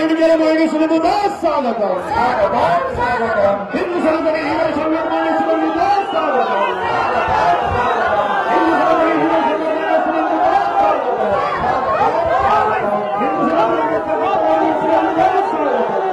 নিজের মাইনে শুনে স্বাগত হিন্দু সনাতনী হিন্দু সংঘের মাইনে শুনে স্বাগত হিন্দু সনাতনী হিন্দু সংঘের মাইনে শুনে স্বাগত হিন্দু সনাতনী মাইনে শুনে স্বাগত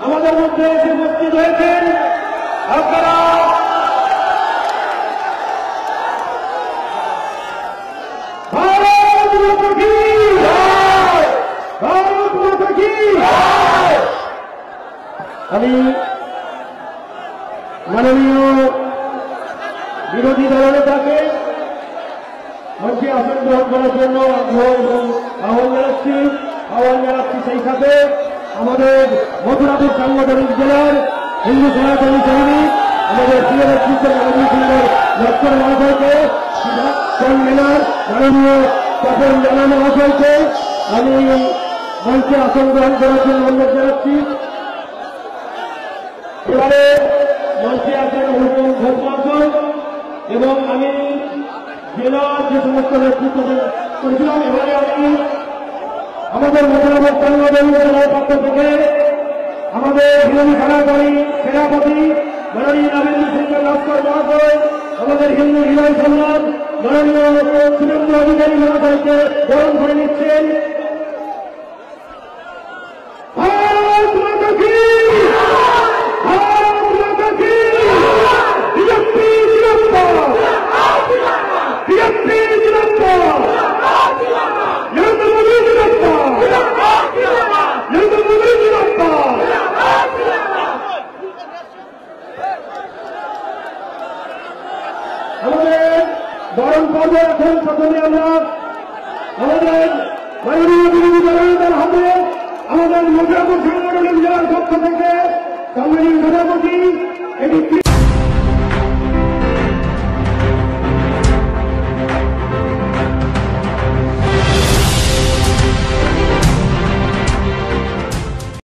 আমাদের মধ্যে এসে উপস্থিত হয়েছেন। আপনারা ভারত মাতা কি জয়, ভারত মাতা কি জয়। আমি মাননীয় বিরোধী দলনেতাকে মঞ্চে আসন গ্রহণ করার জন্য আহ্বান জানাচ্ছি। সেই সাথে আমাদের মথুরাপুর সাংগঠনিক জেলার হিন্দু সনাতনী সৈনিক আমাদের প্রিয় নেতৃত্ব লক্ষ্মণ মহাশয়কে, কনভেনার মাননীয় তপন জানা মহাশয়কে আমি মঞ্চে আসন গ্রহণ করার জন্য অনুরোধ জানাচ্ছি। এবারে মঞ্চে আছেন হুকুম ঘোষ মহাশয় এবং আমি জেলার যে সমস্ত নেতৃত্ব করেছিলাম। এবারে আমি আমাদের মথুরাপুর সাংগঠনিক জেলার পক্ষ থেকে আমাদের হিন্দু সনাতনী সেনাপতি মাননীয় নবেন্দ্র সিংহ লস্কর মহাশয়, আমাদের হিন্দু হৃদয় সম্রাট মাননীয় শুভেন্দু অধিকারী মহাশয়কে বরণ করে নিচ্ছেন। ভারত মাতা কি, ভারত মাতা কি, বিজেপি জিন্দাবাদ, বিজেপি জিন্দাবাদ, নরেন্দ্র মোদী জিন্দাবাদ, নরেন্দ্র মোদী জিন্দাবাদ। আমাদের বরণ পর্ব এখন প্রথমে আমরা আমাদের মাননীয় বিরোধী দলনেতার হাতে আমাদের মথুরাপুর সাংগঠনিক জেলার পক্ষ থেকে সম্মানীয় সভাপতি এটি